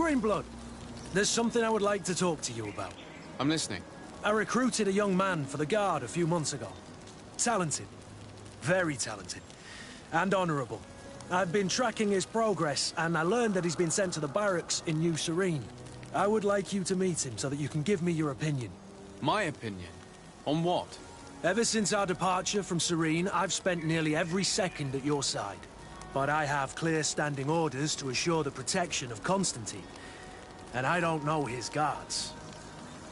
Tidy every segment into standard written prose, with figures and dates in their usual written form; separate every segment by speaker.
Speaker 1: Greenblood, there's something I would like to talk to you about.
Speaker 2: I'm listening.
Speaker 1: I recruited a young man for the Guard a few months ago. Talented. Very talented. And honorable. I've been tracking his progress, and I learned that he's been sent to the barracks in New Serene. I would like you to meet him so that you can give me your opinion.
Speaker 2: My opinion? On what?
Speaker 1: Ever since our departure from Serene, I've spent nearly every second at your side. But I have clear standing orders to assure the protection of Constantine. And I don't know his guards.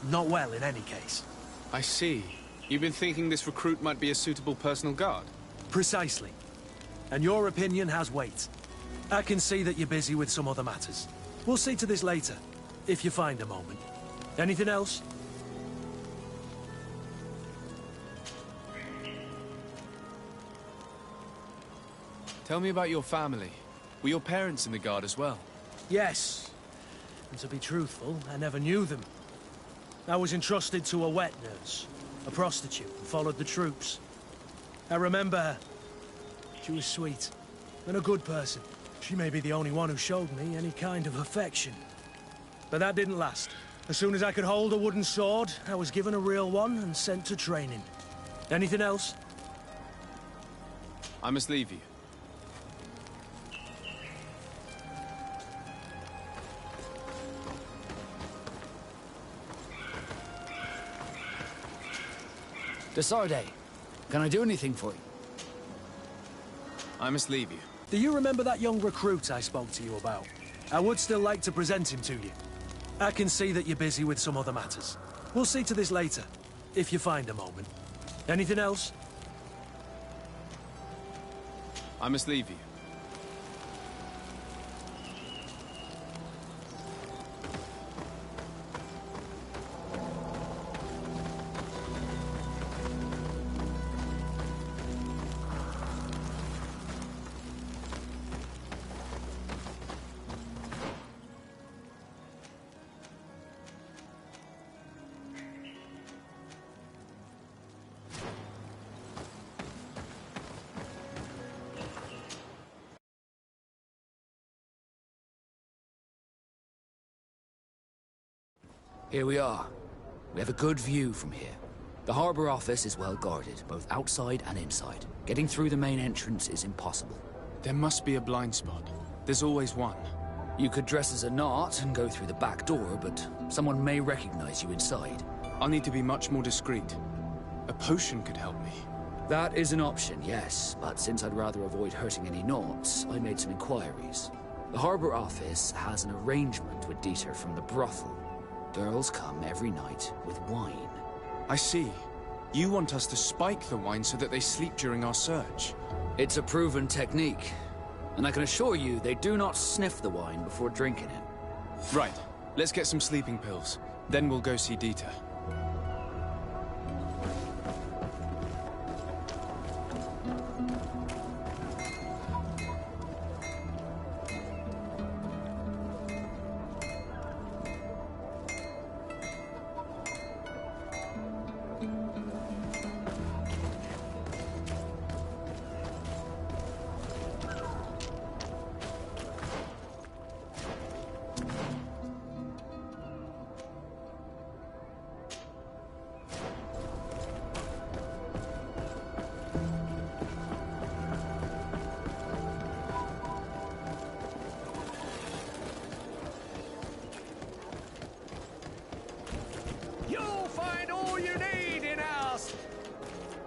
Speaker 1: Not well, in any case.
Speaker 2: I see. You've been thinking this recruit might be a suitable personal guard?
Speaker 1: Precisely. And your opinion has weight. I can see that you're busy with some other matters. We'll see to this later, if you find a moment. Anything else?
Speaker 2: Tell me about your family. Were your parents in the Guard as well?
Speaker 1: Yes. And to be truthful, I never knew them. I was entrusted to a wet nurse, a prostitute, and followed the troops. I remember her. She was sweet, and a good person. She may be the only one who showed me any kind of affection. But that didn't last. As soon as I could hold a wooden sword, I was given a real one and sent to training. Anything else?
Speaker 2: I must leave you.
Speaker 3: Desarde, can I do anything for you?
Speaker 2: I must leave you.
Speaker 1: Do you remember that young recruit I spoke to you about? I would still like to present him to you. I can see that you're busy with some other matters. We'll see to this later, if you find a moment. Anything else?
Speaker 2: I must leave you.
Speaker 3: Here we are. We have a good view from here. The harbor office is well guarded, both outside and inside. Getting through the main entrance is impossible.
Speaker 2: There must be a blind spot. There's always one.
Speaker 3: You could dress as a knot and go through the back door, but someone may recognize you inside.
Speaker 2: I'll need to be much more discreet. A potion could help me.
Speaker 3: That is an option, yes, but since I'd rather avoid hurting any knots, I made some inquiries. The harbor office has an arrangement with Dieter from the brothel. Girls come every night with wine.
Speaker 2: I see. You want us to spike the wine so that they sleep during our search.
Speaker 3: It's a proven technique, and I can assure you they do not sniff the wine before drinking it.
Speaker 2: Right. Let's get some sleeping pills. Then we'll go see Dieter.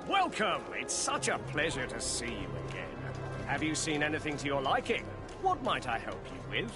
Speaker 4: Welcome! It's such a pleasure to see you again. Have you seen anything to your liking? What might I help you with?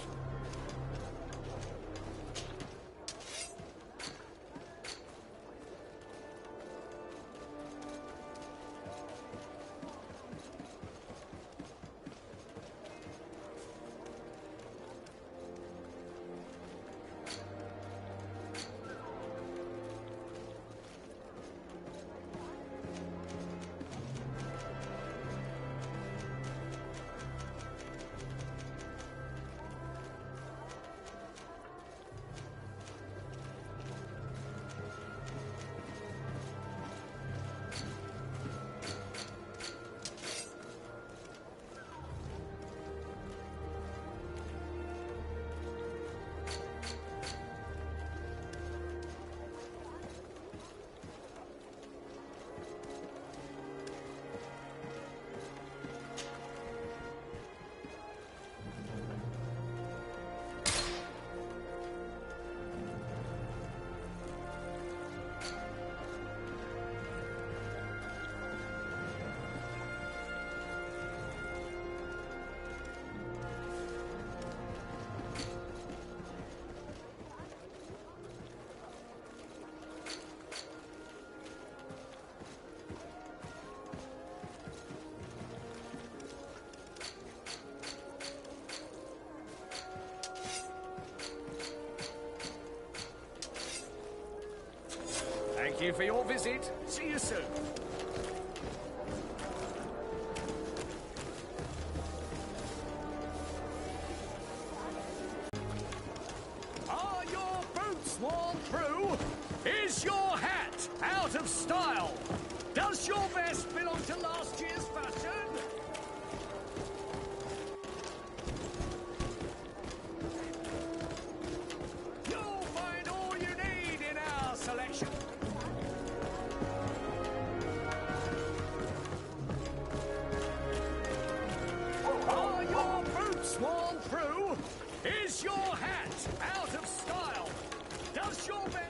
Speaker 4: Thank you for your visit. See you soon. Are your boots worn through? Is your hat out of style? Does your vest belong to last year's fashion? You'll find all you need in our selection. Are your boots worn through? Is your hat out of style? Does your vest...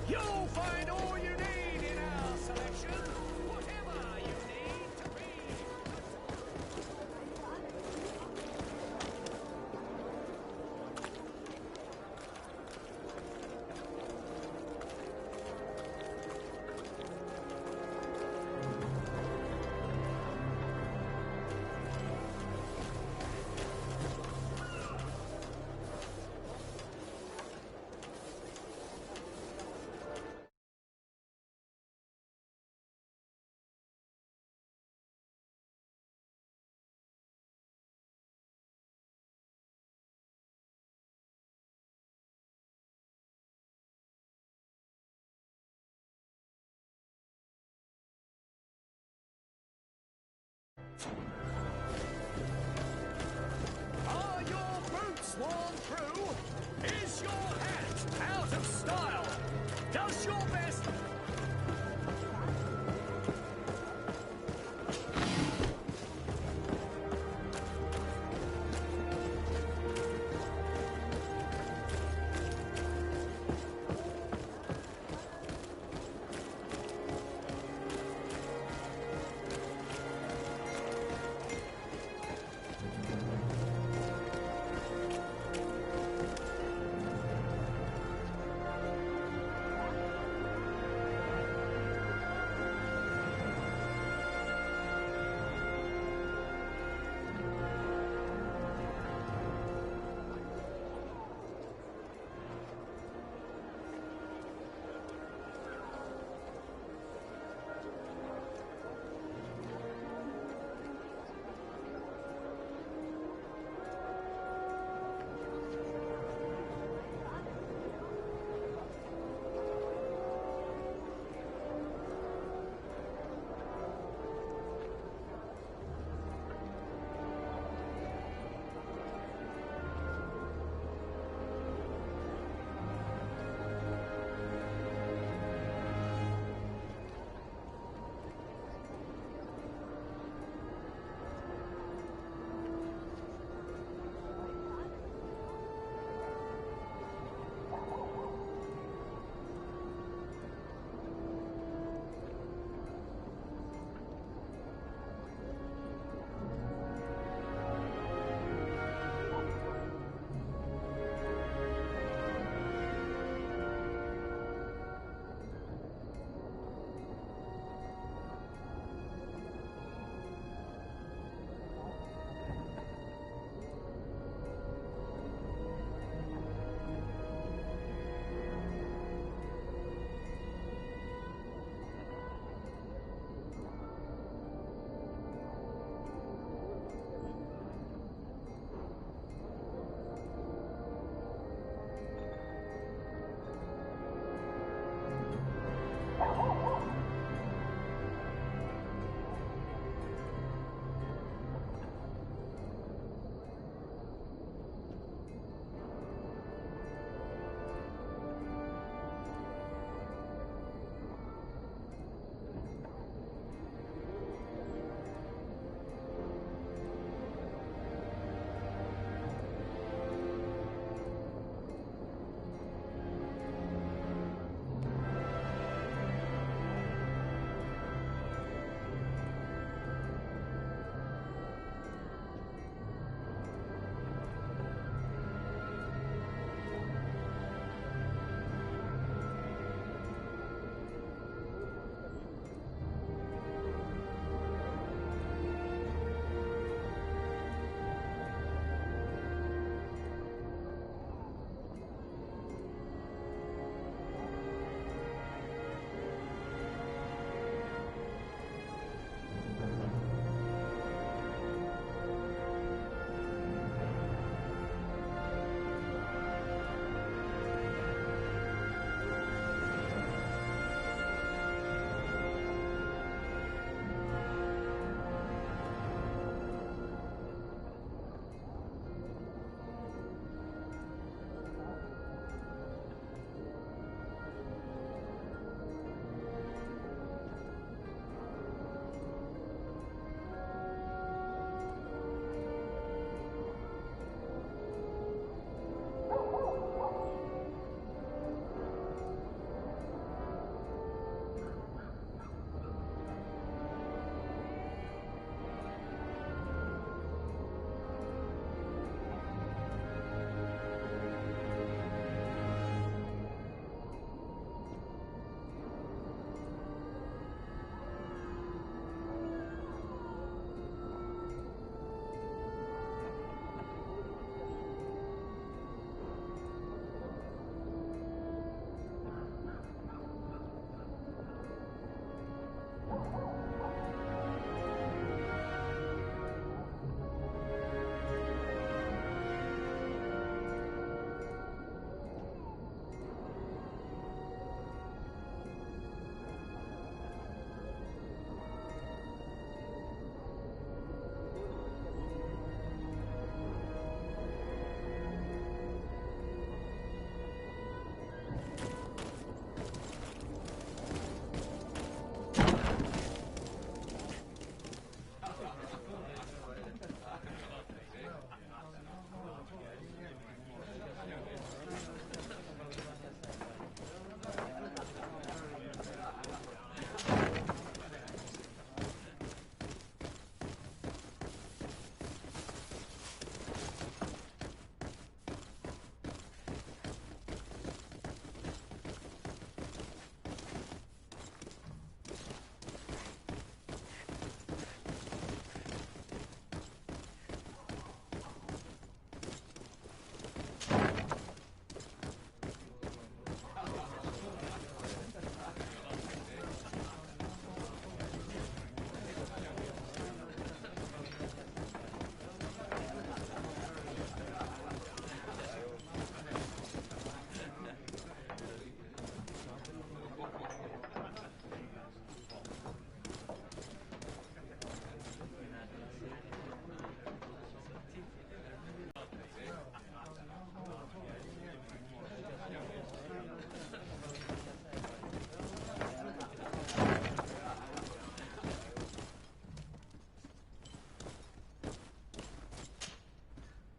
Speaker 4: You'll find all you need in our selection. Whatever you need to be. Are your boots worn through? Is your hat out of style? Does your vest...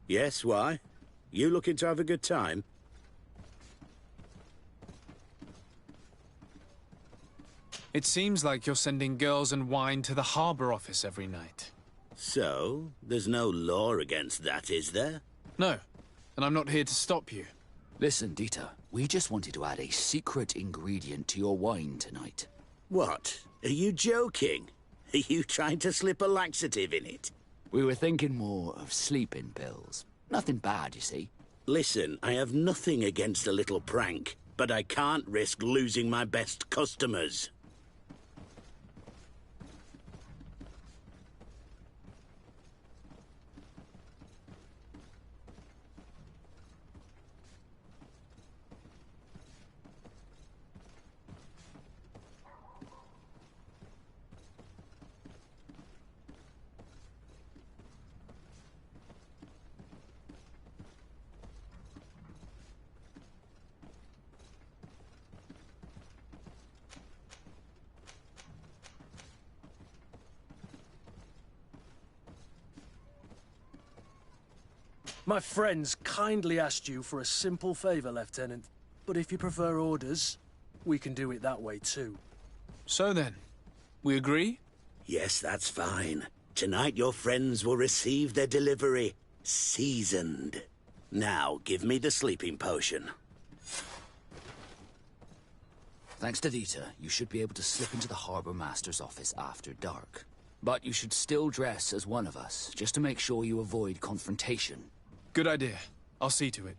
Speaker 5: Yes, why? You looking to have a good time?
Speaker 2: It seems like you're sending girls and wine to the harbor office every night.
Speaker 5: So, there's no law against that, is there?
Speaker 2: No, and I'm not here to stop you.
Speaker 3: Listen, Dieter, we just wanted to add a secret ingredient to your wine tonight.
Speaker 5: What? Are you joking? Are you trying to slip a laxative in it?
Speaker 3: We were thinking more of sleeping pills. Nothing bad, you see.
Speaker 5: Listen, I have nothing against a little prank, but I can't risk losing my best customers.
Speaker 1: My friends kindly asked you for a simple favor, Lieutenant. But if you prefer orders, we can do it that way too.
Speaker 2: So then, we agree?
Speaker 5: Yes, that's fine. Tonight your friends will receive their delivery. Seasoned. Now, give me the sleeping potion.
Speaker 3: Thanks to Dieter, you should be able to slip into the Harbor Master's office after dark. But you should still dress as one of us, just to make sure you avoid confrontation.
Speaker 2: Good idea. I'll see to it.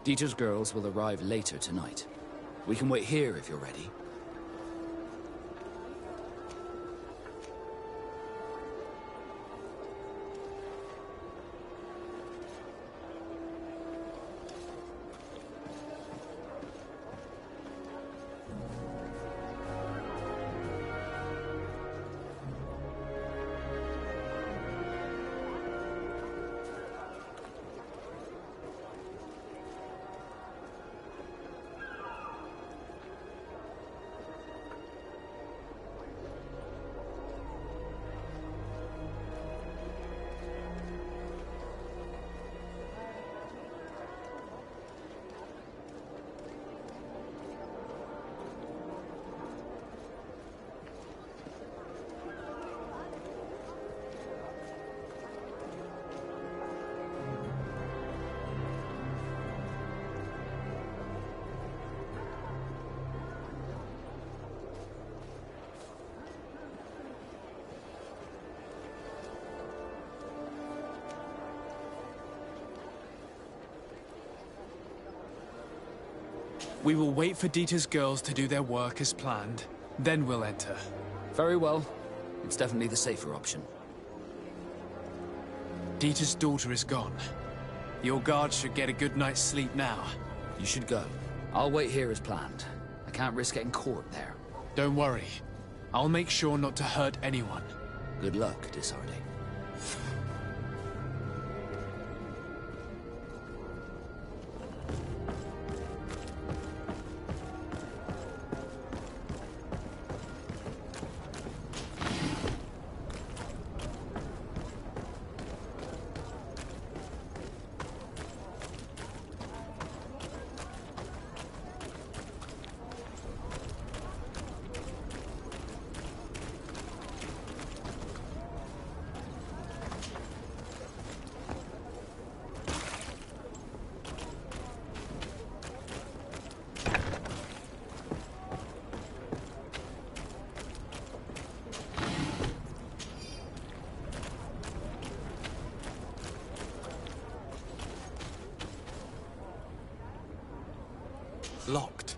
Speaker 3: Dieter's girls will arrive later tonight. We can wait here if you're ready.
Speaker 2: We will wait for Dieter's girls to do their work as planned, then we'll enter.
Speaker 3: Very well. It's definitely the safer option.
Speaker 2: Dieter's daughter is gone. Your guards should get a good night's sleep now.
Speaker 3: You should go. I'll wait here as planned. I can't risk getting caught there.
Speaker 2: Don't worry. I'll make sure not to hurt anyone.
Speaker 3: Good luck, Disarde.
Speaker 2: Locked.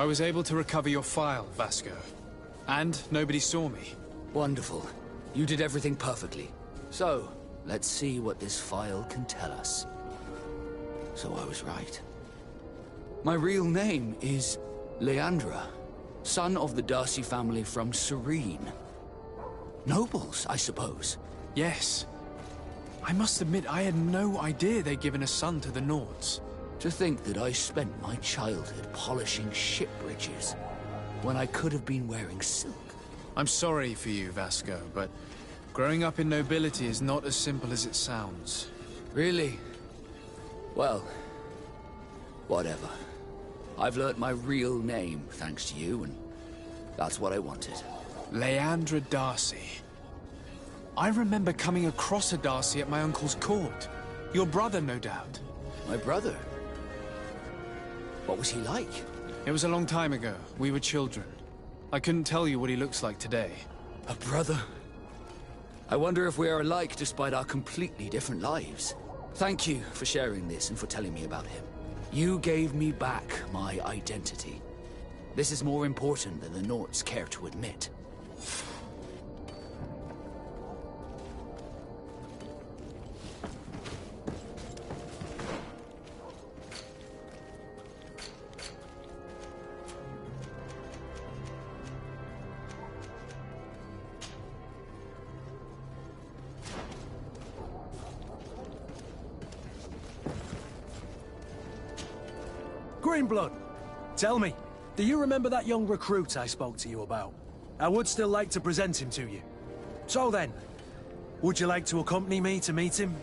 Speaker 2: I was able to recover your file, Vasco. And nobody saw me.
Speaker 3: Wonderful. You did everything perfectly. So, let's see what this file can tell us. So I was right. My real name is Leandra, son of the Darcy family from Serene. Nobles, I suppose.
Speaker 2: Yes. I must admit, I had no idea they'd given a son to the Nords.
Speaker 3: To think that I spent my childhood polishing ship bridges, when I could have been wearing silk.
Speaker 2: I'm sorry for you, Vasco, but growing up in nobility is not as simple as it sounds.
Speaker 3: Really? Well, whatever. I've learnt my real name, thanks to you, and that's what I wanted.
Speaker 2: Leandra Darcy. I remember coming across a Darcy at my uncle's court. Your brother, no doubt.
Speaker 3: My brother? What was he like?
Speaker 2: It was a long time ago. We were children. I couldn't tell you what he looks like today.
Speaker 3: A brother? I wonder if we are alike despite our completely different lives. Thank you for sharing this and for telling me about him. You gave me back my identity. This is more important than the Nords care to admit.
Speaker 1: Greenblood, tell me, do you remember that young recruit I spoke to you about? I would still like to present him to you. So then, would you like to accompany me to meet him?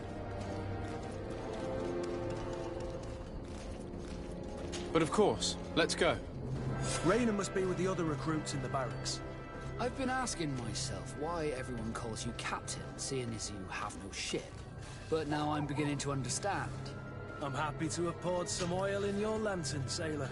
Speaker 2: But of course, let's go.
Speaker 1: Raynor must be with the other recruits in the barracks.
Speaker 3: I've been asking myself why everyone calls you Captain, seeing as you have no ship. But now I'm beginning to understand.
Speaker 1: I'm happy to have poured some oil in your lantern, sailor.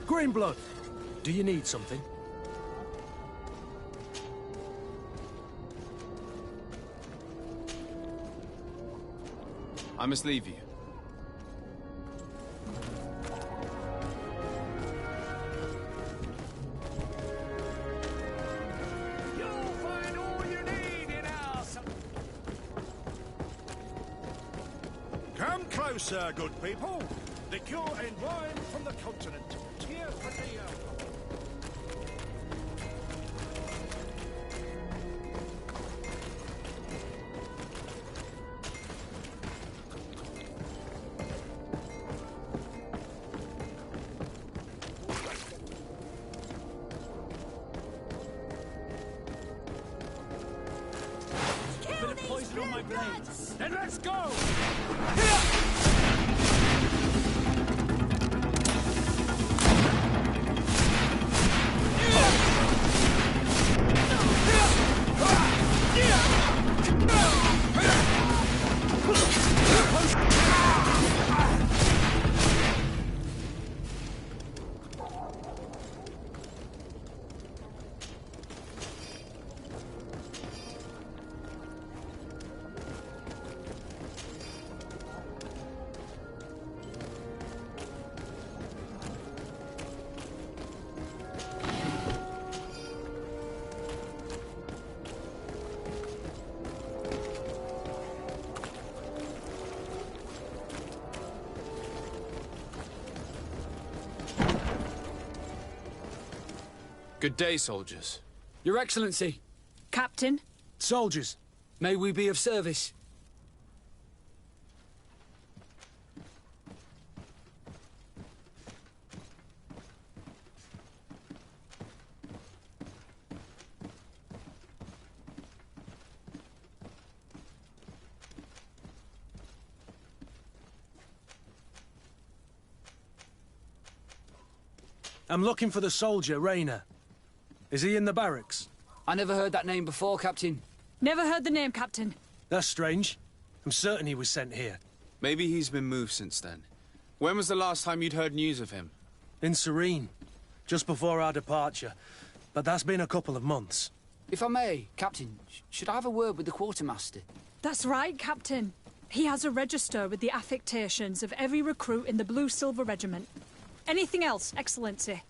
Speaker 1: Greenblood, do you need something?
Speaker 2: I must leave you.
Speaker 4: You'll find all you need in our...
Speaker 6: Come closer, good people. Liqueur and wine from the continent. Here for the
Speaker 4: Bit of poison on my blades. Then let's go!
Speaker 2: Good day, soldiers.
Speaker 3: Your Excellency,
Speaker 7: Captain,
Speaker 1: Soldiers,
Speaker 3: may we be of service?
Speaker 1: I'm looking for the soldier, Rayner. Is he in the barracks?
Speaker 3: I never heard that name before, Captain.
Speaker 7: never heard the name, Captain.
Speaker 1: That's strange. I'm certain he was sent here.
Speaker 2: Maybe he's been moved since then. When was the last time you'd heard news of him?
Speaker 1: In Serene, just before our departure. But that's been a couple of months.
Speaker 3: If I may, Captain, should I have a word with the quartermaster?
Speaker 7: That's right, Captain. He has a register with the affectations of every recruit in the Blue-Silver Regiment. Anything else, Excellency?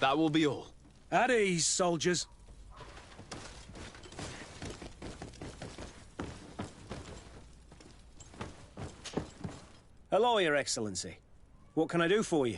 Speaker 2: That will be all.
Speaker 1: At ease, soldiers.
Speaker 8: Hello, Your Excellency. What can I do for you?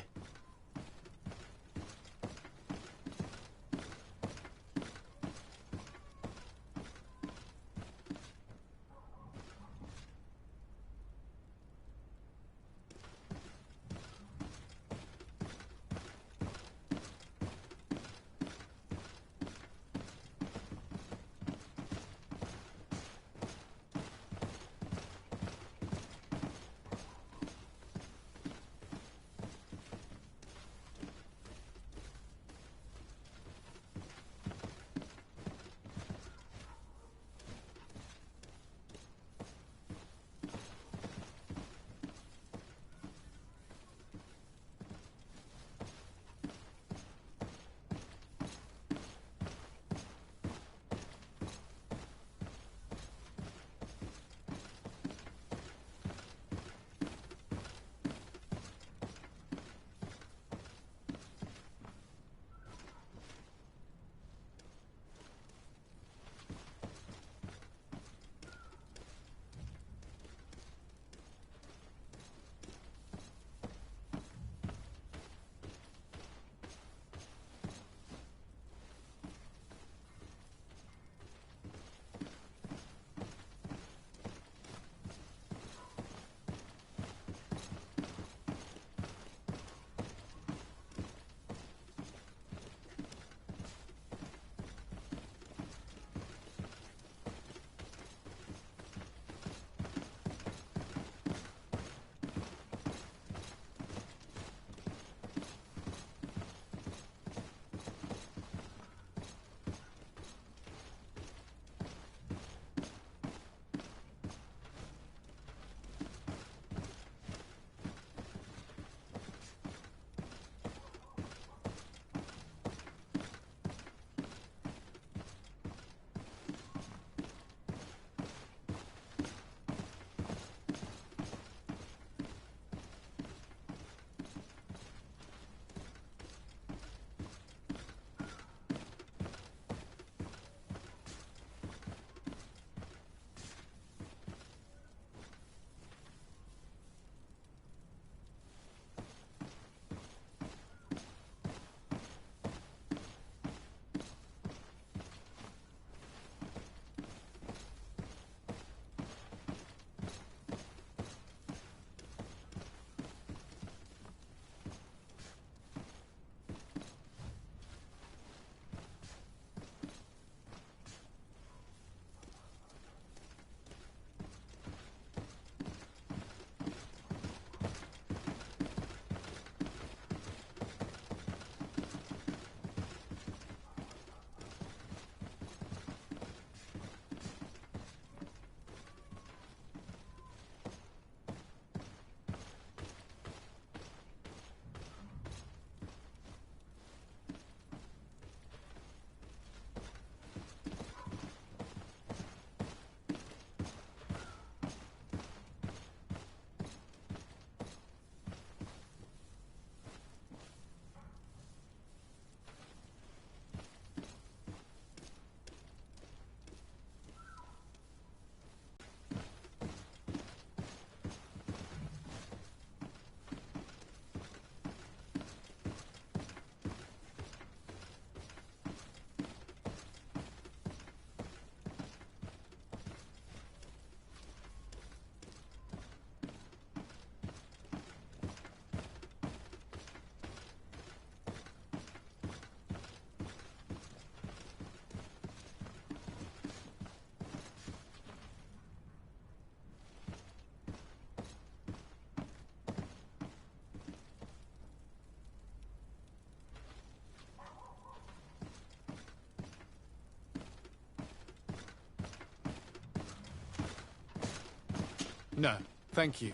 Speaker 2: No, thank you.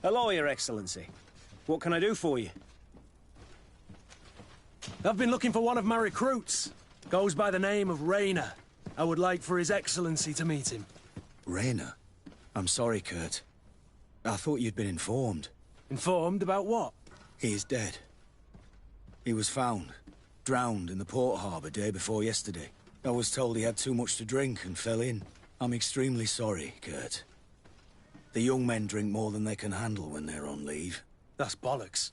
Speaker 8: Hello, Your Excellency. What can I do for you?
Speaker 1: I've been looking for one of my recruits. Goes by the name of Rayner. I would like for His Excellency to meet him.
Speaker 9: Rayner? I'm sorry, Kurt. I thought you'd been informed.
Speaker 1: Informed about what?
Speaker 9: He is dead. He was found, drowned in the port harbour day before yesterday. I was told he had too much to drink and fell in. I'm extremely sorry, Kurt. The young men drink more than they can handle when they're on leave.
Speaker 1: That's bollocks.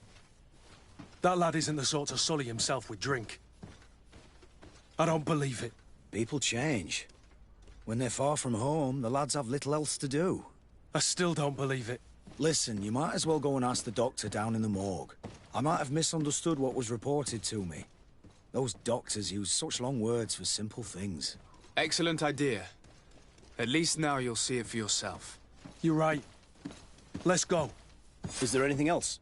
Speaker 1: That lad isn't the sort to sully himself with drink. I don't believe it.
Speaker 9: People change. When they're far from home, the lads have little else to do.
Speaker 1: I still don't believe it.
Speaker 9: Listen, you might as well go and ask the doctor down in the morgue. I might have misunderstood what was reported to me. Those doctors use such long words for simple things.
Speaker 2: Excellent idea. At least now you'll see it for yourself.
Speaker 1: You're right. Let's go.
Speaker 8: Is there anything else?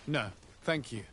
Speaker 2: No, thank you.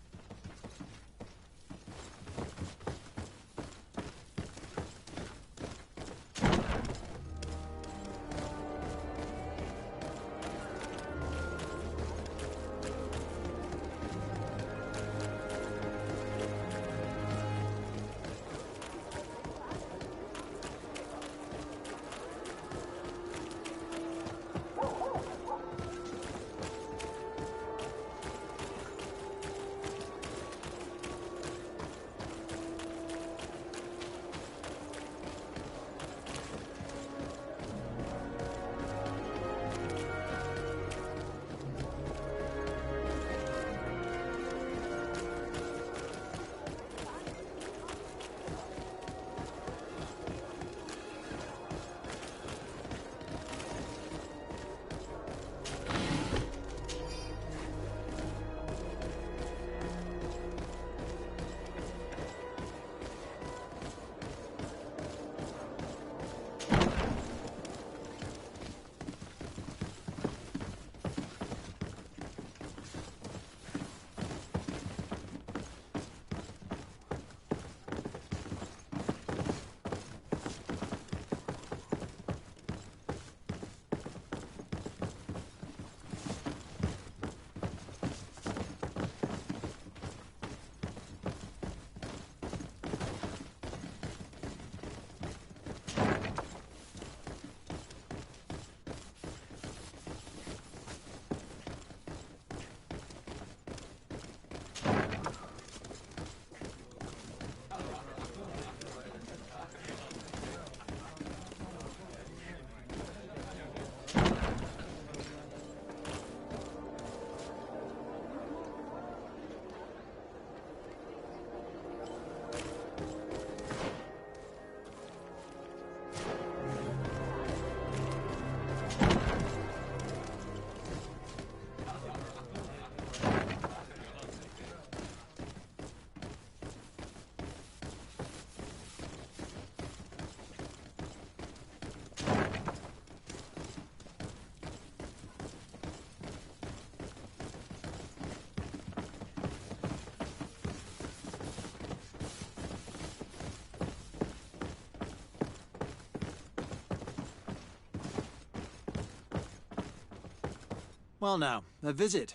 Speaker 10: Well now, a visit.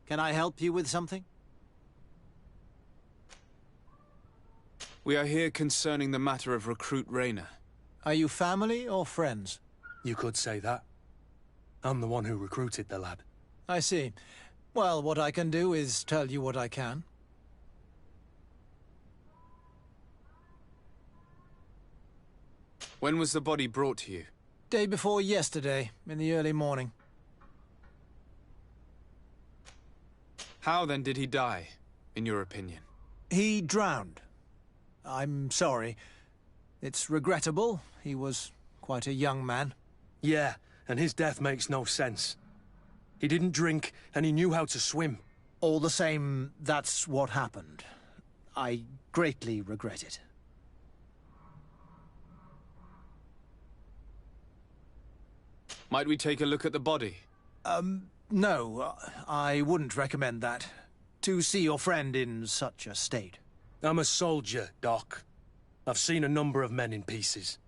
Speaker 10: Can I help you with something?
Speaker 2: We are here concerning the matter of Recruit Rayner.
Speaker 10: Are you family or friends?
Speaker 1: You could say that. I'm the one who recruited the lad.
Speaker 10: I see. Well, what I can do is tell you what I can.
Speaker 2: When was the body brought to you?
Speaker 10: Day before yesterday, in the early morning.
Speaker 2: How then did he die, in your opinion?
Speaker 10: He drowned. I'm sorry. It's regrettable. He was quite a young man.
Speaker 1: Yeah, and his death makes no sense. He didn't drink, and he knew how to swim.
Speaker 10: All the same, that's what happened. I greatly regret it.
Speaker 2: Might we take a look at the body?
Speaker 10: No, I wouldn't recommend that. To see your friend in such a state.
Speaker 1: I'm a soldier, Doc. I've seen a number of men in pieces.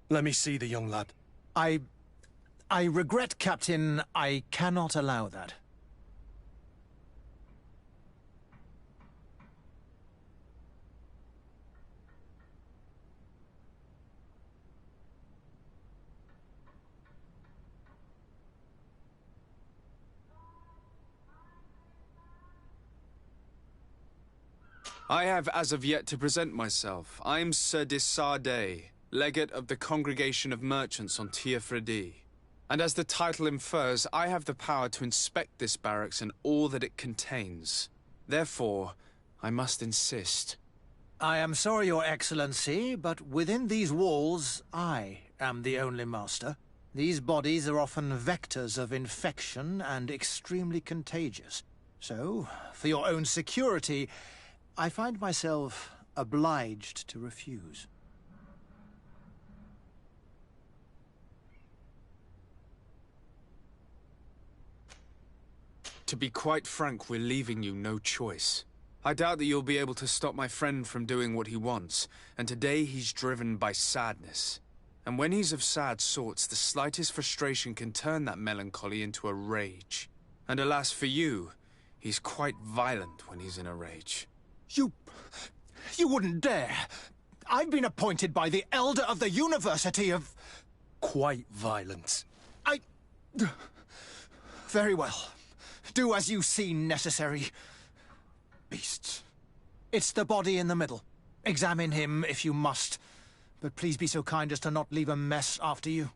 Speaker 1: Let me see the young lad.
Speaker 10: I regret, Captain. I cannot allow that.
Speaker 2: I have as of yet to present myself. I'm Sir Desardet, legate of the Congregation of Merchants on Tir Fredi. And as the title infers, I have the power to inspect this barracks and all that it contains. Therefore, I must insist.
Speaker 10: I am sorry, Your Excellency, but within these walls, I am the only master. These bodies are often vectors of infection and extremely contagious. So, for your own security, I find myself obliged to refuse.
Speaker 2: To be quite frank, we're leaving you no choice. I doubt that you'll be able to stop my friend from doing what he wants, and today he's driven by sadness. And when he's of sad sorts, the slightest frustration can turn that melancholy into a rage. And alas for you, he's quite violent when he's in a rage.
Speaker 10: You wouldn't dare! I've been appointed by the Elder of the University of...
Speaker 1: Quite violent.
Speaker 10: Very well. Do as you see necessary. Beasts. It's the body in the middle. Examine him if you must. But please be so kind as to not leave a mess after you.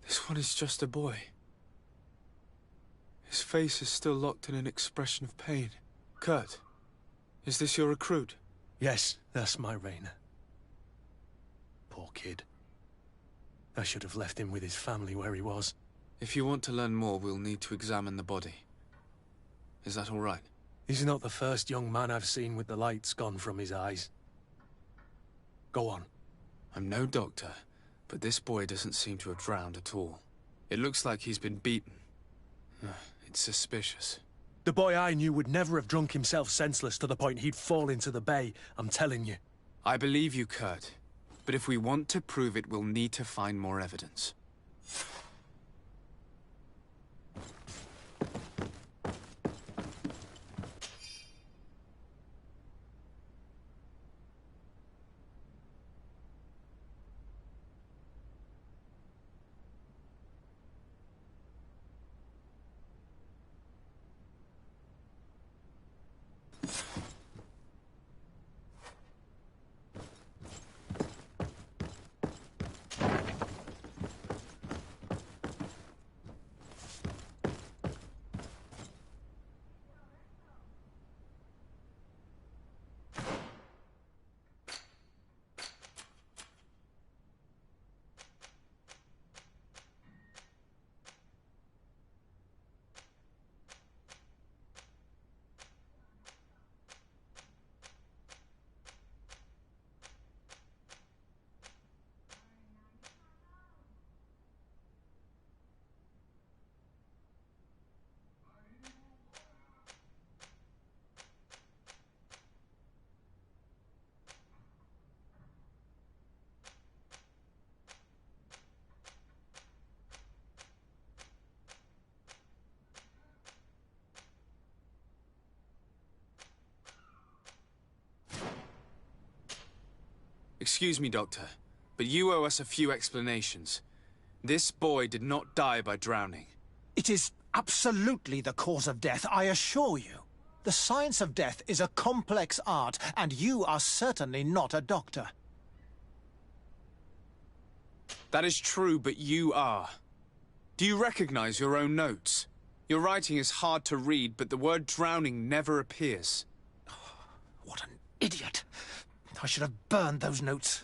Speaker 2: This one is just a boy. His face is still locked in an expression of pain. Kurt, is this your recruit?
Speaker 1: Yes, that's my Rainer. Poor kid. I should have left him with his family where he was.
Speaker 2: If you want to learn more, we'll need to examine the body. Is that all right?
Speaker 1: He's not the first young man I've seen with the lights gone from his eyes. Go on.
Speaker 2: I'm no doctor, but this boy doesn't seem to have drowned at all. It looks like he's been beaten. It's suspicious.
Speaker 1: The boy I knew would never have drunk himself senseless to the point he'd fall into the bay, I'm telling you.
Speaker 2: I believe you, Kurt. But if we want to prove it, we'll need to find more evidence. Excuse me, Doctor, but you owe us a few explanations. This boy did not die by drowning.
Speaker 10: It is absolutely the cause of death, I assure you. The science of death is a complex art, and you are certainly not a doctor.
Speaker 2: That is true, but you are. Do you recognize your own notes? Your writing is hard to read, but the word drowning never appears.
Speaker 10: What an idiot. I should have burned those notes.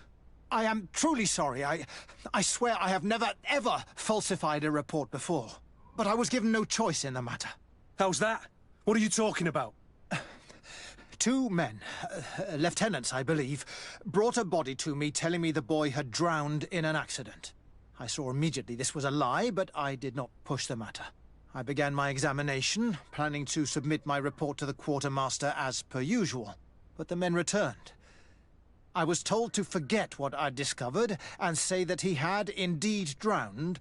Speaker 10: I am truly sorry. I swear I have never, ever falsified a report before. But I was given no choice in the matter.
Speaker 1: How's that? What are you talking about?
Speaker 10: Two men, lieutenants, I believe, brought a body to me telling me the boy had drowned in an accident. I saw immediately this was a lie, but I did not push the matter. I began my examination, planning to submit my report to the quartermaster as per usual. But the men returned. I was told to forget what I'd discovered and say that he had indeed drowned,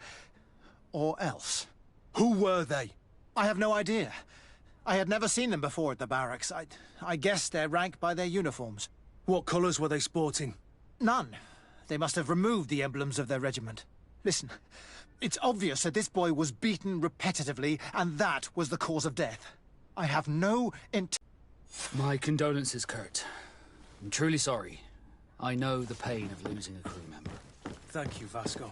Speaker 10: or else.
Speaker 1: Who were they?
Speaker 10: I have no idea. I had never seen them before at the barracks. I guessed their rank by their uniforms.
Speaker 1: What colours were they sporting?
Speaker 10: None. They must have removed the emblems of their regiment. Listen, it's obvious that this boy was beaten repetitively, and that was the cause of death. I have no
Speaker 3: My condolences, Kurt. I'm truly sorry. I know the pain of losing a crew member.
Speaker 1: Thank you, Vasco.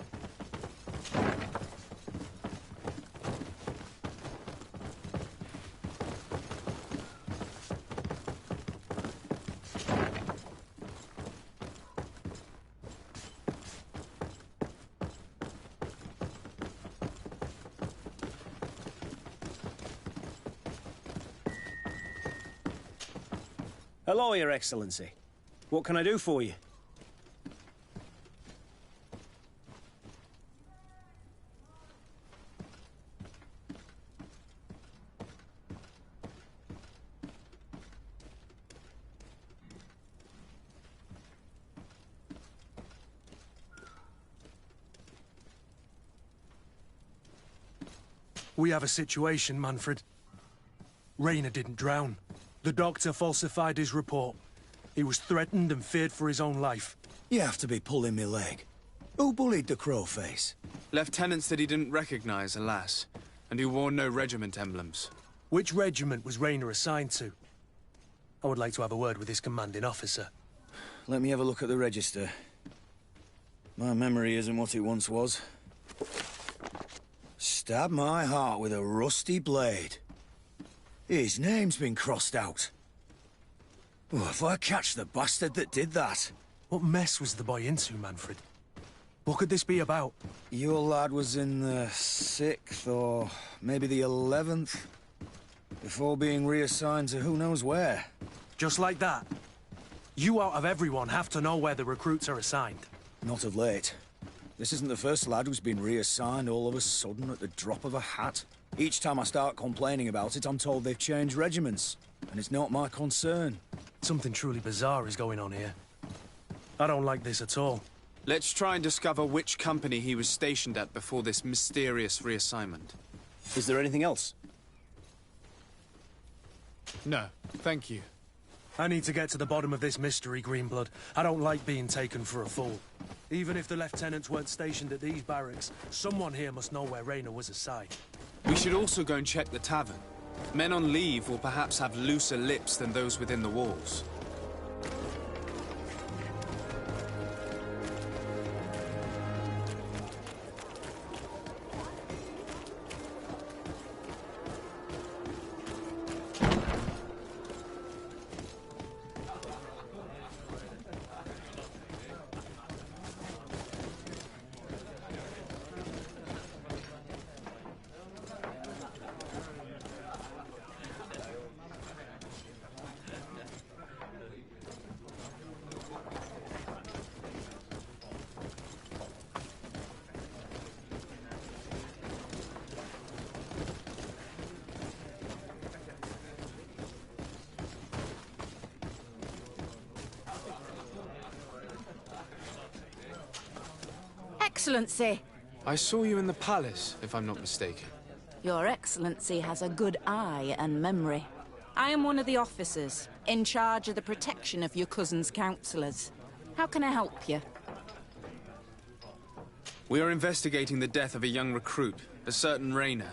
Speaker 8: Hello, Your Excellency. What can I do for you?
Speaker 1: We have a situation, Manfred. Rayner didn't drown. The doctor falsified his report. He was threatened and feared for his own life.
Speaker 9: You have to be pulling me leg. Who bullied the crowface?
Speaker 2: Lieutenants that he didn't recognize, alas, and who wore no regiment emblems.
Speaker 1: Which regiment was Rayner assigned to? I would like to have a word with his commanding officer.
Speaker 9: Let me have a look at the register. My memory isn't what it once was. Stab my heart with a rusty blade. His name's been crossed out. Oh, if I catch the bastard that did that.
Speaker 1: What mess was the boy into, Manfred? What could this be about?
Speaker 9: Your lad was in the 6th or maybe the 11th, before being reassigned to who knows where.
Speaker 1: Just like that? You out of everyone have to know where the recruits are assigned.
Speaker 9: Not of late. This isn't the first lad who's been reassigned all of a sudden at the drop of a hat. Each time I start complaining about it, I'm told they've changed regiments. And it's not my concern.
Speaker 1: Something truly bizarre is going on here. I don't like this at all.
Speaker 2: Let's try and discover which company he was stationed at before this mysterious reassignment.
Speaker 8: Is there anything else?
Speaker 2: No, thank you.
Speaker 1: I need to get to the bottom of this mystery, Greenblood. I don't like being taken for a fool. Even if the lieutenants weren't stationed at these barracks, someone here must know where Raynor was assigned.
Speaker 2: We should also go and check the tavern. Men on leave will perhaps have looser lips than those within the walls.
Speaker 11: Excellency!
Speaker 2: I saw you in the palace, if I'm not mistaken.
Speaker 11: Your Excellency has a good eye and memory. I am one of the officers, in charge of the protection of your cousin's councillors. How can I help you?
Speaker 2: We are investigating the death of a young recruit, a certain Raynor.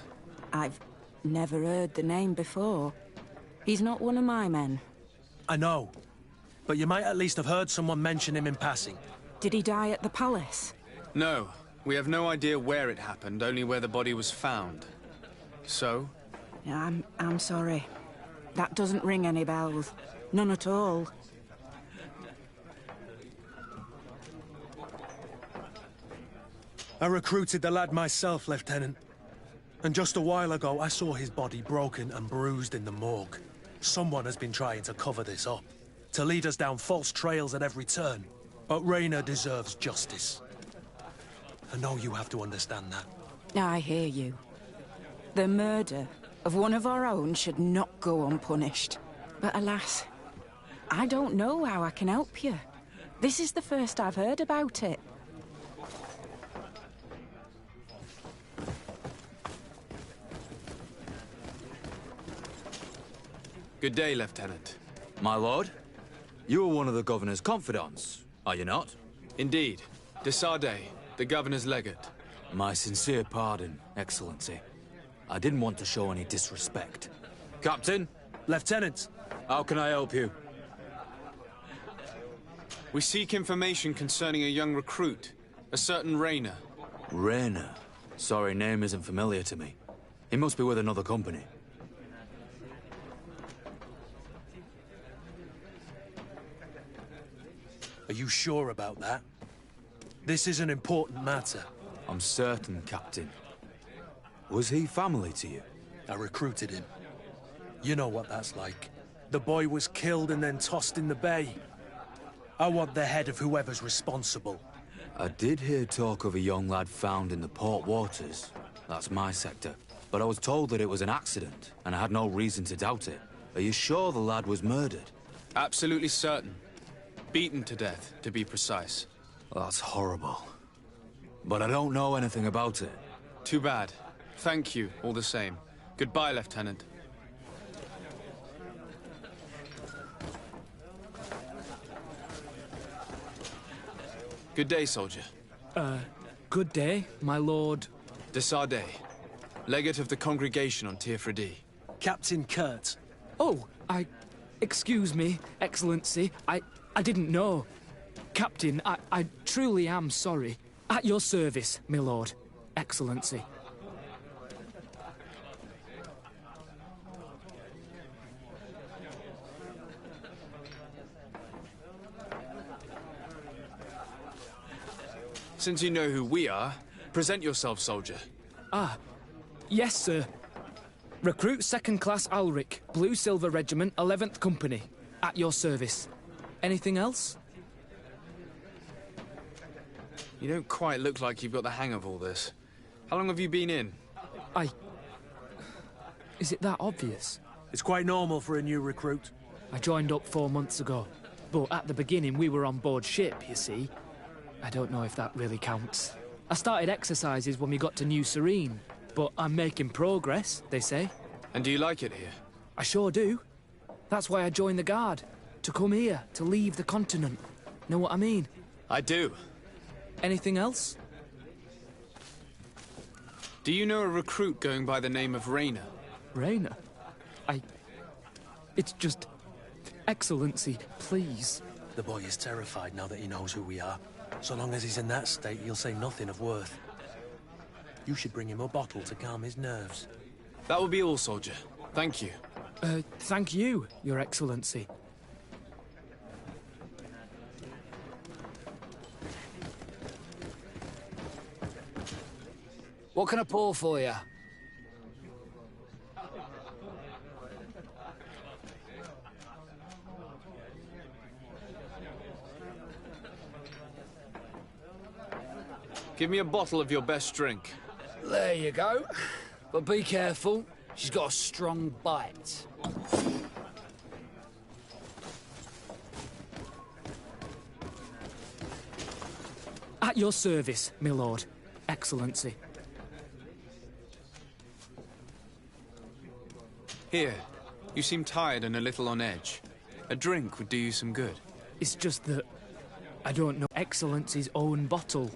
Speaker 11: I've never heard the name before. He's not one of my men.
Speaker 1: I know, but you might at least have heard someone mention him in passing.
Speaker 11: Did he die at the palace?
Speaker 2: No, we have no idea where it happened, only where the body was found. So?
Speaker 11: I'm sorry. That doesn't ring any bells. None at all.
Speaker 1: I recruited the lad myself, Lieutenant. And just a while ago, I saw his body broken and bruised in the morgue. Someone has been trying to cover this up, to lead us down false trails at every turn. But Raynor deserves justice. I know you have to understand that.
Speaker 11: I hear you. The murder of one of our own should not go unpunished. But alas, I don't know how I can help you. This is the first I've heard about it.
Speaker 2: Good day, Lieutenant.
Speaker 12: My lord, you are one of the governor's confidants, are you not?
Speaker 2: Indeed. De Sardet, the governor's legate.
Speaker 12: My sincere pardon, Excellency. I didn't want to show any disrespect. Captain?
Speaker 1: Lieutenant!
Speaker 12: How can I help you?
Speaker 2: We seek information concerning a young recruit, a certain Raynor.
Speaker 12: Raynor? Sorry, name isn't familiar to me. He must be with another company.
Speaker 1: Are you sure about that? This is an important matter.
Speaker 12: I'm certain, Captain. Was he family to you?
Speaker 1: I recruited him. You know what that's like. The boy was killed and then tossed in the bay. I want the head of whoever's responsible.
Speaker 12: I did hear talk of a young lad found in the port waters. That's my sector. But I was told that it was an accident, and I had no reason to doubt it. Are you sure the lad was murdered?
Speaker 2: Absolutely certain. Beaten to death, to be precise.
Speaker 12: That's horrible. But I don't know anything about it.
Speaker 2: Too bad. Thank you, all the same. Goodbye, Lieutenant. Good day, soldier.
Speaker 13: Good day, my lord.
Speaker 2: De Sardet, legate of the congregation on Tirfredi.
Speaker 1: Captain Kurt.
Speaker 13: Oh, excuse me, Excellency. I didn't know. Captain, I truly am sorry. At your service, my lord. Excellency.
Speaker 2: Since you know who we are, present yourself, soldier.
Speaker 13: Yes, sir. Recruit 2nd Class Alric, Blue Silver Regiment, 11th Company. At your service. Anything else? You
Speaker 2: don't quite look like you've got the hang of all this. How long have you been in?
Speaker 13: Is it that obvious?
Speaker 1: It's quite normal for a new recruit.
Speaker 13: I joined up 4 months ago, but at the beginning we were on board ship, you see. I don't know if that really counts. I started exercises when we got to New Serene, but I'm making progress, they say.
Speaker 2: And do you like it here?
Speaker 13: I sure do. That's why I joined the Guard. To come here, to leave the continent. Know what I mean?
Speaker 2: I do.
Speaker 13: Anything else?
Speaker 2: Do you know a recruit going by the name of Raynor?
Speaker 13: Raynor? It's just... Excellency, please.
Speaker 1: The boy is terrified now that he knows who we are. So long as he's in that state, he'll say nothing of worth. You should bring him a bottle to calm his nerves.
Speaker 2: That will be all, soldier. Thank you.
Speaker 13: Thank you, Your Excellency.
Speaker 3: What can I pour for you?
Speaker 2: Give me a bottle of your best drink.
Speaker 3: There you go. But be careful. She's got a strong bite.
Speaker 13: At your service, my lord. Excellency.
Speaker 2: Here. You seem tired and a little on edge. A drink would do you some good.
Speaker 13: It's just that... I don't know Excellency's own bottle.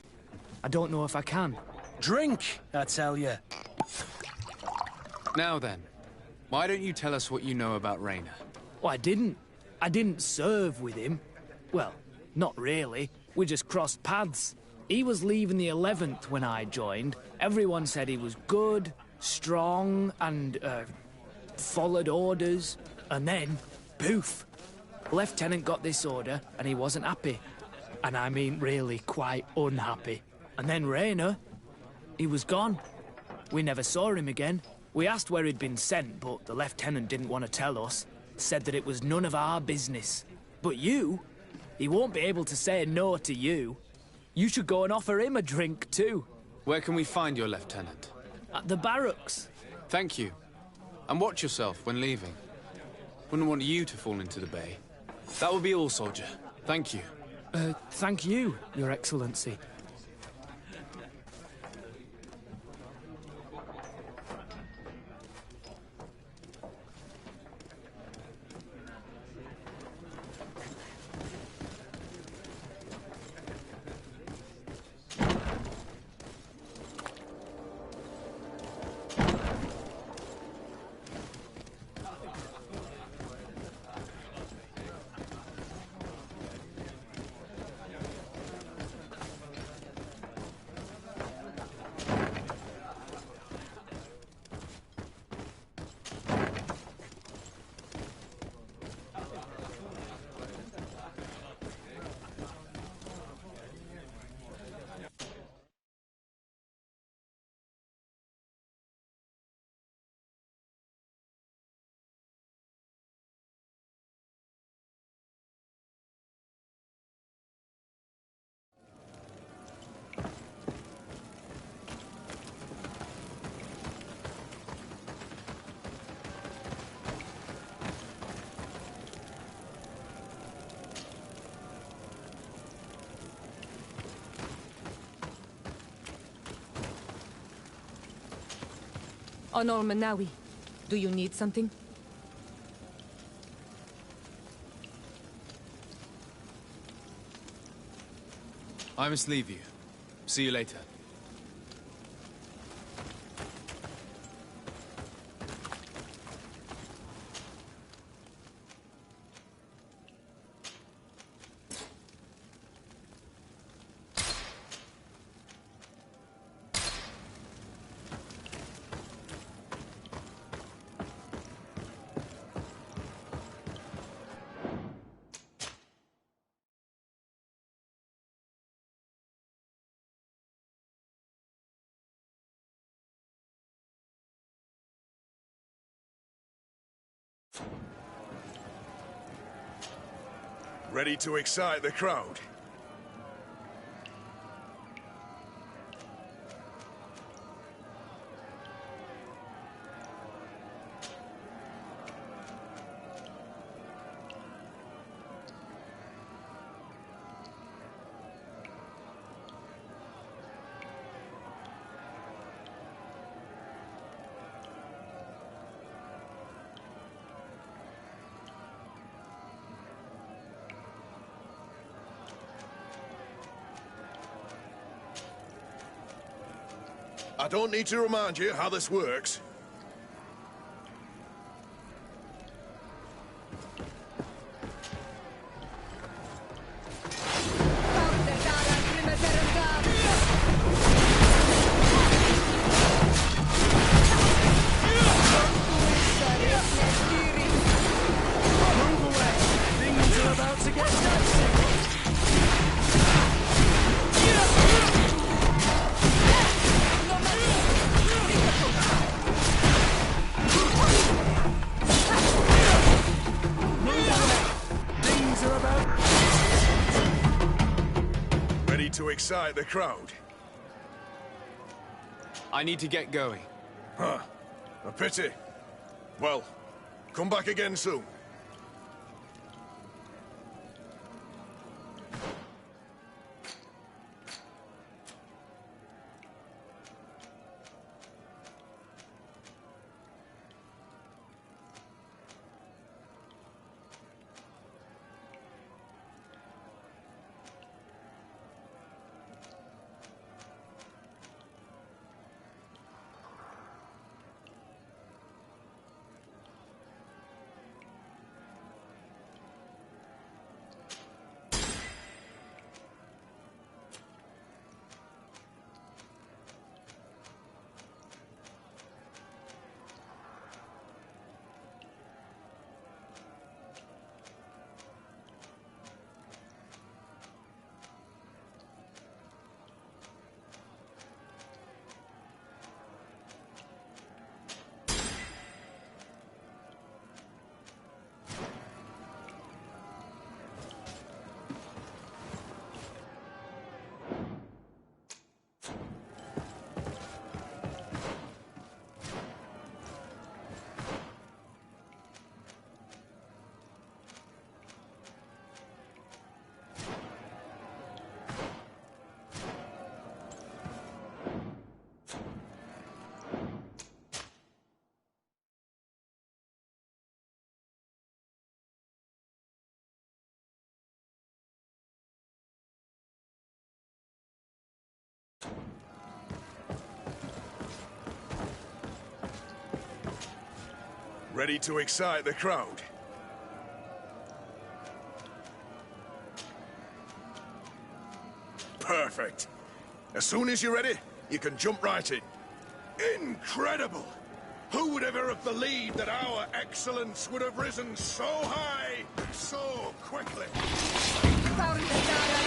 Speaker 13: I don't know if I can.
Speaker 1: Drink, I tell you.
Speaker 2: Now then, why don't you tell us what you know about Raynor?
Speaker 13: Well, I didn't serve with him. Well, not really. We just crossed paths. He was leaving the 11th when I joined. Everyone said he was good, strong, and, followed orders. And then, poof. Lieutenant got this order, and he wasn't happy. And I mean really quite unhappy. And then Raynor, he was gone. We never saw him again. We asked where he'd been sent, but the lieutenant didn't want to tell us. Said that it was none of our business. But you, he won't be able to say no to you. You should go and offer him a drink too.
Speaker 2: Where can we find your lieutenant?
Speaker 13: At the barracks.
Speaker 2: Thank you. And watch yourself when leaving. Wouldn't want you to fall into the bay. That will be all, soldier. Thank you.
Speaker 13: Thank you, Your Excellency.
Speaker 14: Honor Manawi, do you need something?
Speaker 2: I must leave you. See you later.
Speaker 6: Ready to excite the crowd? I don't need to remind you how this works. To excite the crowd.
Speaker 2: I need to get going.
Speaker 6: Huh. A pity. Well, come back again soon. Ready to excite the crowd? Perfect. As soon as you're ready, you can jump right in. Incredible! Who would ever have believed that our excellence would have risen so high, so quickly?
Speaker 4: Things are about to get dicey.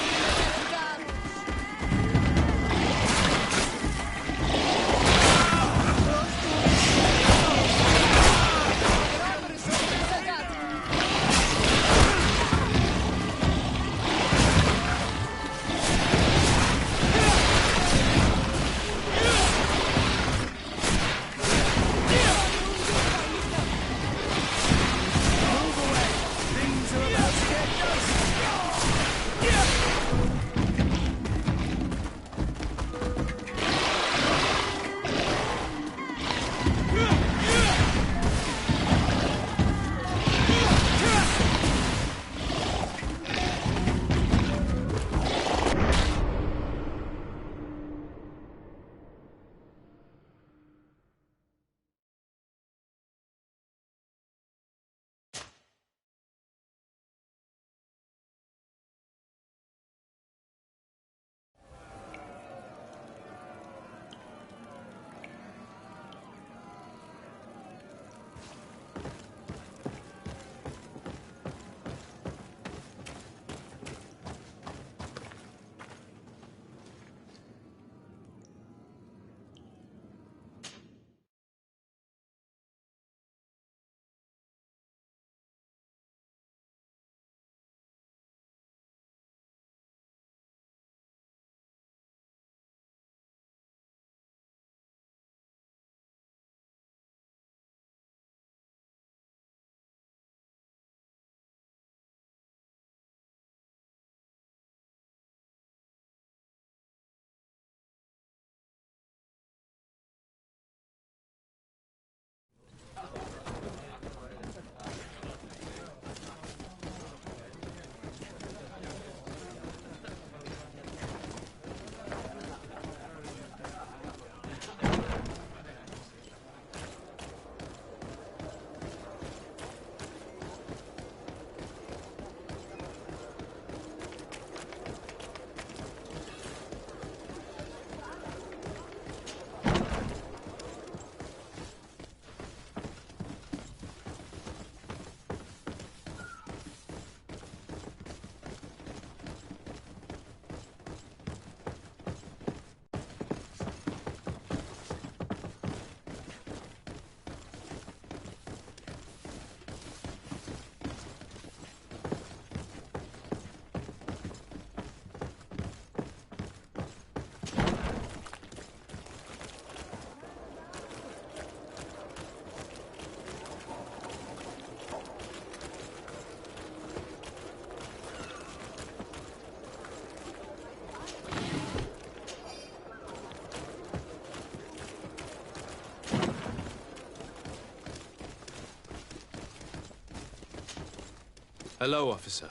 Speaker 2: Hello, officer.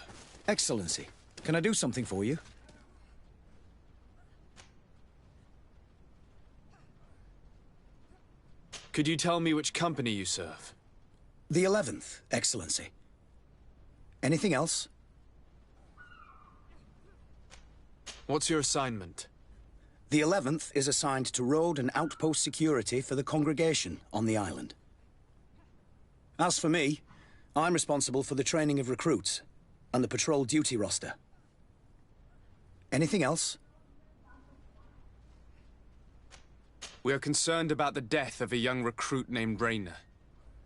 Speaker 9: Excellency, can I do something for you?
Speaker 2: Could you tell me which company you serve?
Speaker 9: The 11th, Excellency. Anything else?
Speaker 2: What's your assignment?
Speaker 9: The 11th is assigned to road and outpost security for the congregation on the island. As for me, I'm responsible for the training of recruits and the patrol duty roster. Anything else?
Speaker 2: We are concerned about the death of a young recruit named Rayner.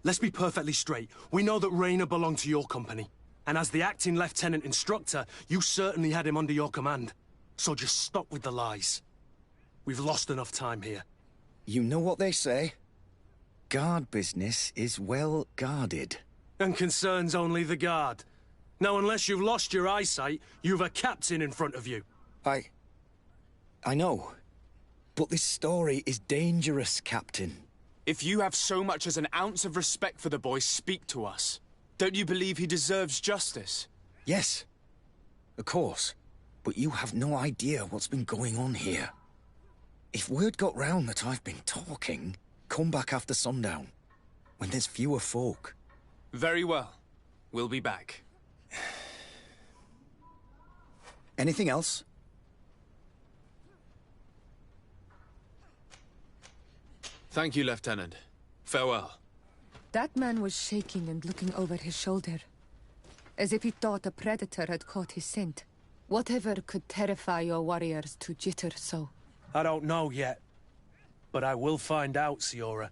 Speaker 1: Let's be perfectly straight. We know that Rayner belonged to your company. And as the acting lieutenant instructor, you certainly had him under your command. So just stop with the lies. We've lost enough time here.
Speaker 9: You know what they say? Guard business is well guarded.
Speaker 1: And concerns only the guard. Now, unless you've lost your eyesight, you've a captain in front of you.
Speaker 9: I know. But this story is dangerous, Captain.
Speaker 2: If you have so much as an ounce of respect for the boy, speak to us. Don't you believe he deserves justice?
Speaker 9: Yes, of course. But you have no idea what's been going on here. If word got round that I've been talking, come back after sundown, when there's fewer folk.
Speaker 2: Very well. We'll be back.
Speaker 9: Anything else?
Speaker 2: Thank you, Lieutenant. Farewell.
Speaker 14: That man was shaking and looking over his shoulder, as if he thought a predator had caught his scent. Whatever could terrify your warriors to jitter so?
Speaker 1: I don't know yet, but I will find out, Siora.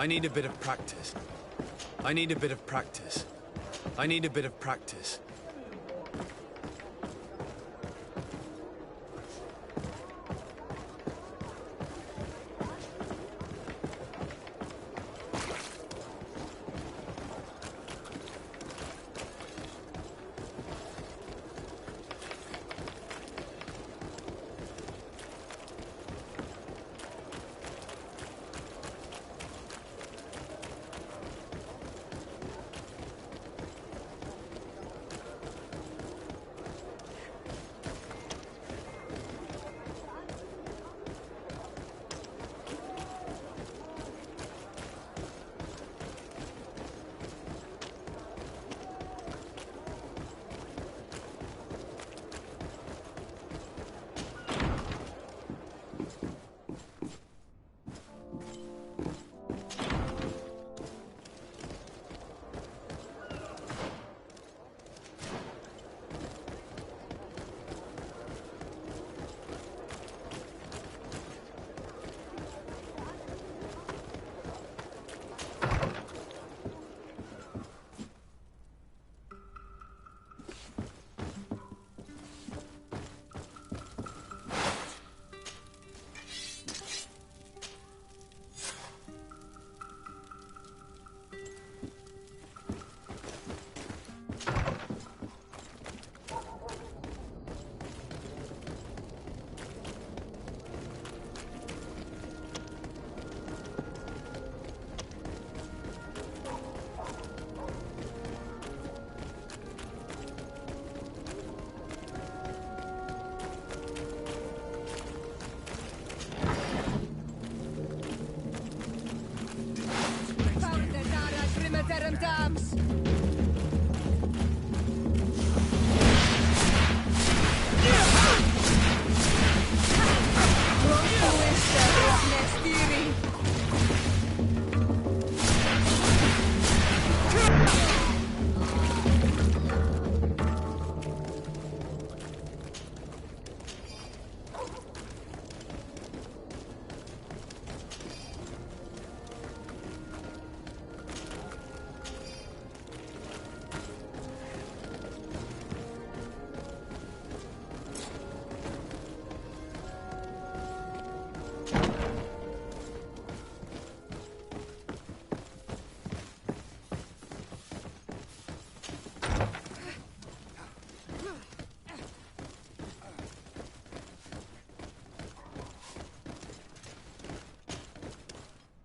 Speaker 2: I need a bit of practice. I need a bit of practice. I need a bit of practice.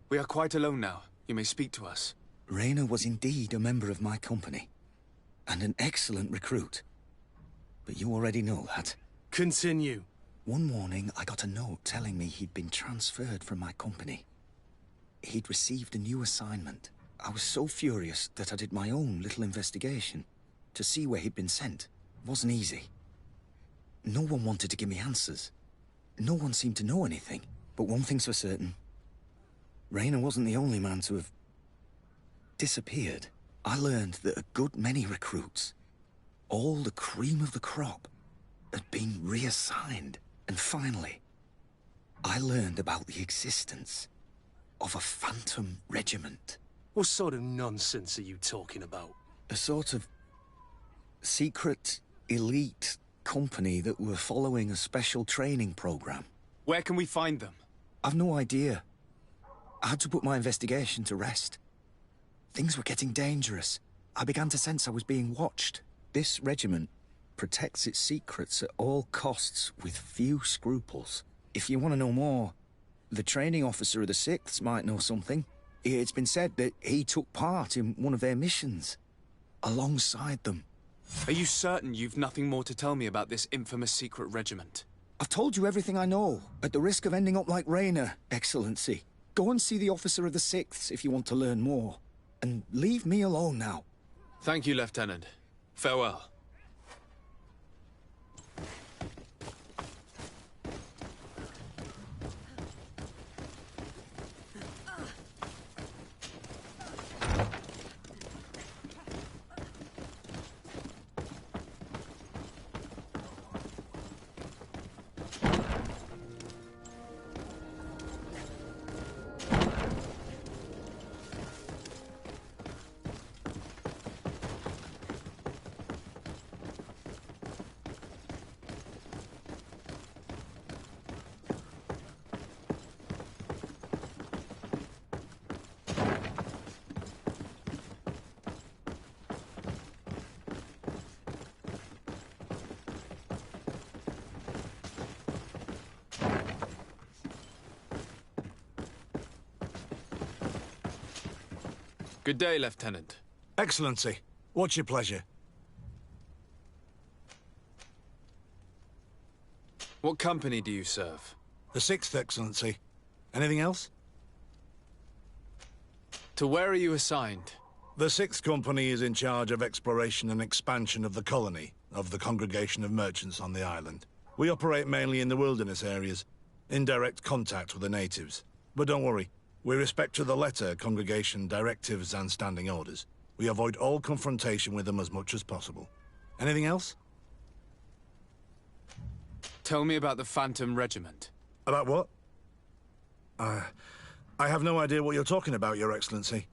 Speaker 2: We are quite alone now. You may speak to us.
Speaker 9: Rayner was indeed a member of my company, and an excellent recruit. But you already know that.
Speaker 1: Continue.
Speaker 9: One morning, I got a note telling me he'd been transferred from my company. He'd received a new assignment. I was so furious that I did my own little investigation to see where he'd been sent. It wasn't easy. No one wanted to give me answers. No one seemed to know anything. But one thing's for certain. Rayner wasn't the only man to have disappeared. I learned that a good many recruits, all the cream of the crop, had been reassigned. And finally, I learned about the existence of a phantom regiment.
Speaker 1: What sort of nonsense are you talking about?
Speaker 9: A sort of secret, elite company that were following a special training program.
Speaker 2: Where can we find them?
Speaker 9: I've no idea. I had to put my investigation to rest. Things were getting dangerous. I began to sense I was being watched. This regiment protects its secrets at all costs with few scruples. If you want to know more, the training officer of the 6th might know something. It's been said that he took part in one of their missions, alongside them.
Speaker 2: Are you certain you've nothing more to tell me about this infamous secret regiment?
Speaker 9: I've told you everything I know, at the risk of ending up like Rayner, Excellency. Go and see the officer of the 6th if you want to learn more. And leave me alone now.
Speaker 2: Thank you, Lieutenant. Farewell. Good day, Lieutenant.
Speaker 9: Excellency, what's your pleasure?
Speaker 2: What company do you serve?
Speaker 9: The 6th, Excellency. Anything else?
Speaker 2: To where are you assigned?
Speaker 9: The 6th Company is in charge of exploration and expansion of the colony of the Congregation of Merchants on the island. We operate mainly in the wilderness areas, in direct contact with the natives. But don't worry, we respect to the letter Congregation directives and standing orders. We avoid all confrontation with them as much as possible. Anything else?
Speaker 2: Tell me about the Phantom Regiment.
Speaker 9: About what? I have no idea what you're talking about, Your Excellency.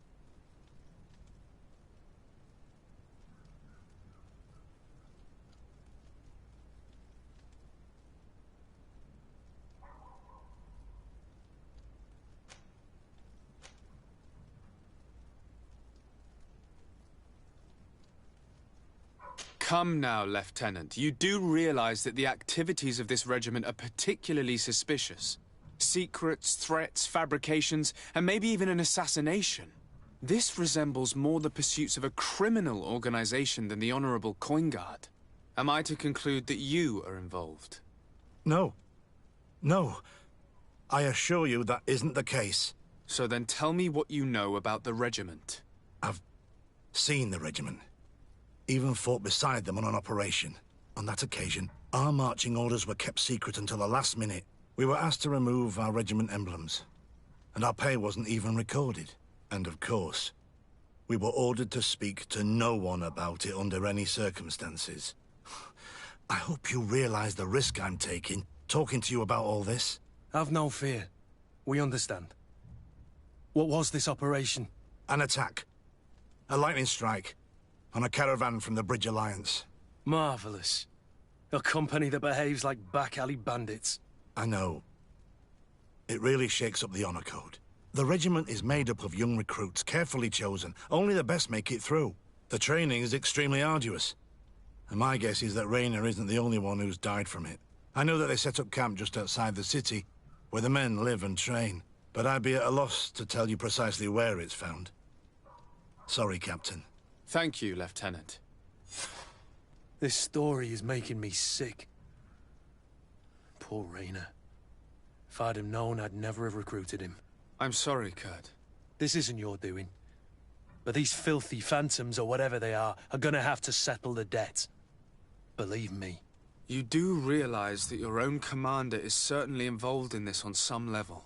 Speaker 2: Come now, Lieutenant. You do realize that the activities of this regiment are particularly suspicious. Secrets, threats, fabrications, and maybe even an assassination. This resembles more the pursuits of a criminal organization than the Honorable Coin Guard. Am I to conclude that you are involved?
Speaker 9: No. No. I assure you that isn't the case.
Speaker 2: So then tell me what you know about the regiment.
Speaker 9: I've seen the regiment. Even fought beside them on an operation. On that occasion, our marching orders were kept secret until the last minute. We were asked to remove our regiment emblems, and our pay wasn't even recorded. And of course, we were ordered to speak to no one about it under any circumstances. I hope you realize the risk I'm taking, talking to you about all this.
Speaker 1: Have no fear. We understand. What was this operation?
Speaker 9: An attack. A lightning strike. On a caravan from the Bridge Alliance.
Speaker 1: Marvelous. A company that behaves like back-alley bandits.
Speaker 9: I know. It really shakes up the honor code. The regiment is made up of young recruits, carefully chosen. Only the best make it through. The training is extremely arduous. And my guess is that Raynor isn't the only one who's died from it. I know that they set up camp just outside the city, where the men live and train. But I'd be at a loss to tell you precisely where it's found. Sorry, Captain.
Speaker 2: Thank you, Lieutenant.
Speaker 1: This story is making me sick. Poor Raynor. If I'd have known, I'd never have recruited him.
Speaker 2: I'm sorry, Kurt.
Speaker 1: This isn't your doing. But these filthy phantoms, or whatever they are gonna have to settle the debt. Believe me.
Speaker 2: You do realize that your own commander is certainly involved in this on some level.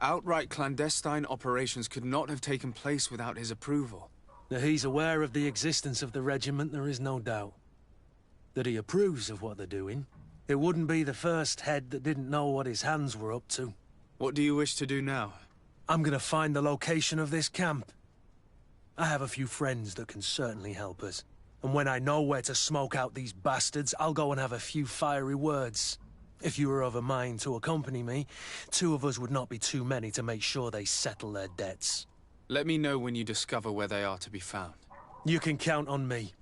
Speaker 2: Outright clandestine operations could not have taken place without his approval.
Speaker 1: That he's aware of the existence of the regiment, there is no doubt. That he approves of what they're doing. It wouldn't be the first head that didn't know what his hands were up to.
Speaker 2: What do you wish to do now?
Speaker 1: I'm gonna find the location of this camp. I have a few friends that can certainly help us. And when I know where to smoke out these bastards, I'll go and have a few fiery words. If you were of a mind to accompany me, 2 of us would not be too many to make sure they settle their debts.
Speaker 2: Let me know when you discover where they are to be found.
Speaker 1: You can count on me.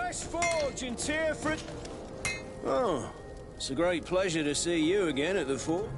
Speaker 8: Ice Forge and tear for it. Oh, it's a great pleasure to see you again at the fort.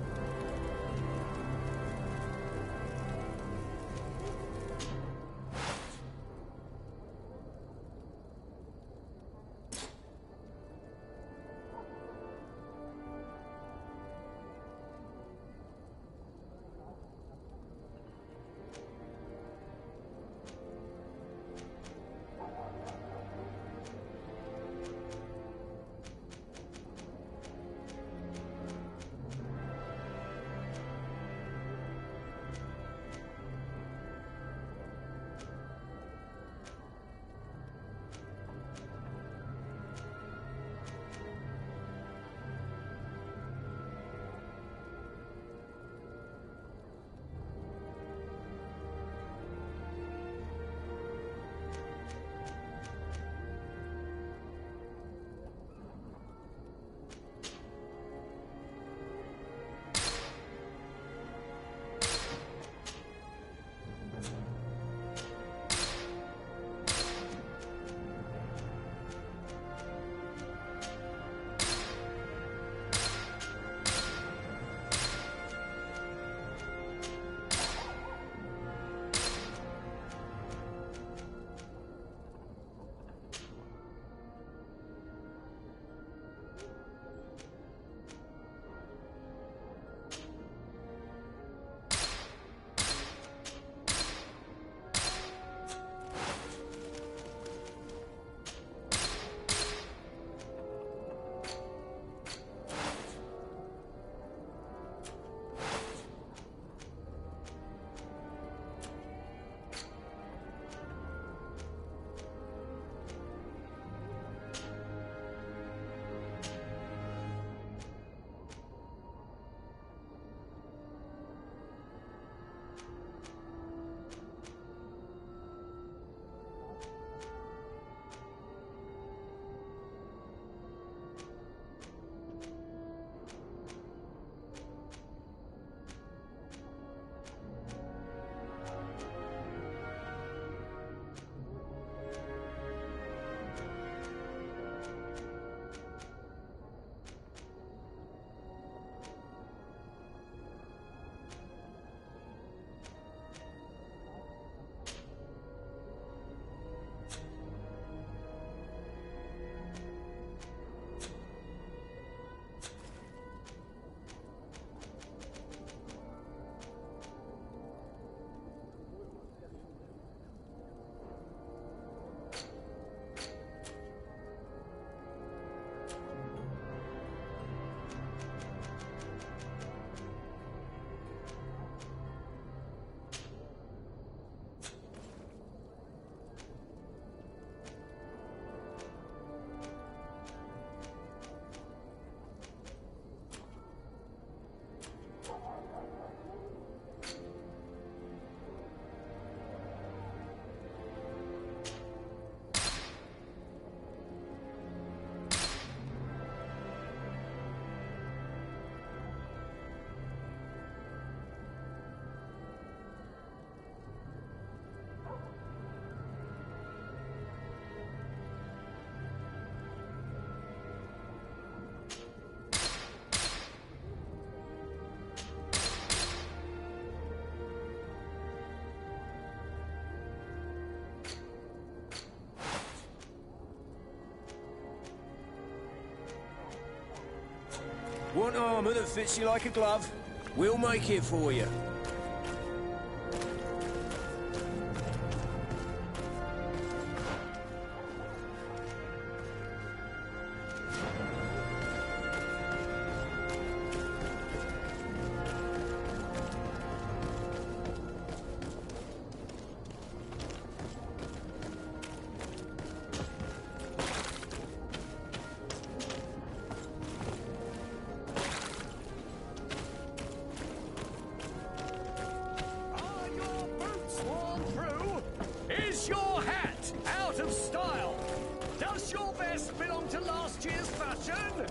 Speaker 8: Want armor that fits you like a glove? We'll make it for you.
Speaker 4: Is your hat out of style? Does your vest belong to last year's fashion?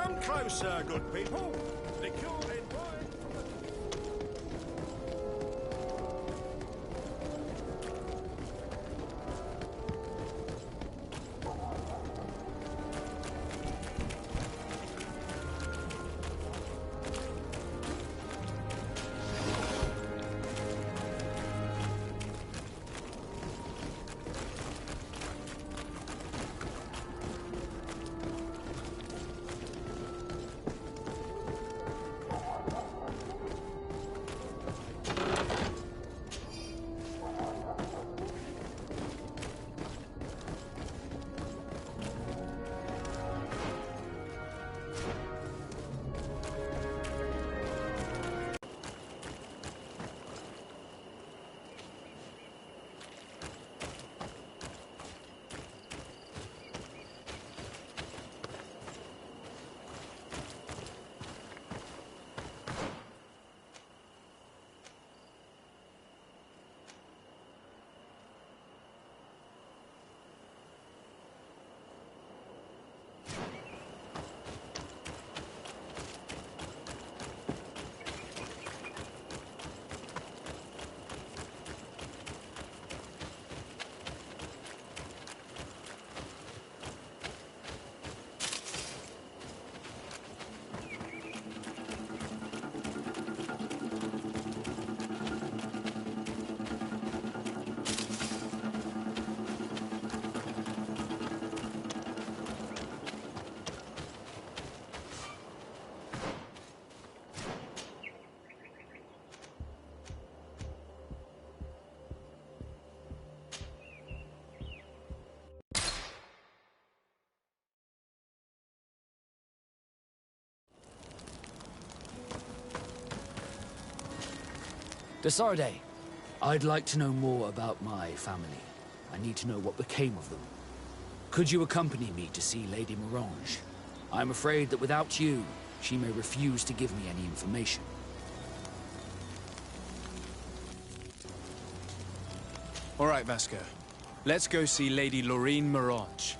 Speaker 6: Come closer, good people. The cool invite.
Speaker 3: Desarde, I'd like to know more about my family. I need to know what became of them. Could you accompany me to see Lady Morange? I'm afraid that without you, she may refuse to give me any information.
Speaker 2: All right, Vasco. Let's go see Lady Lorene Morange.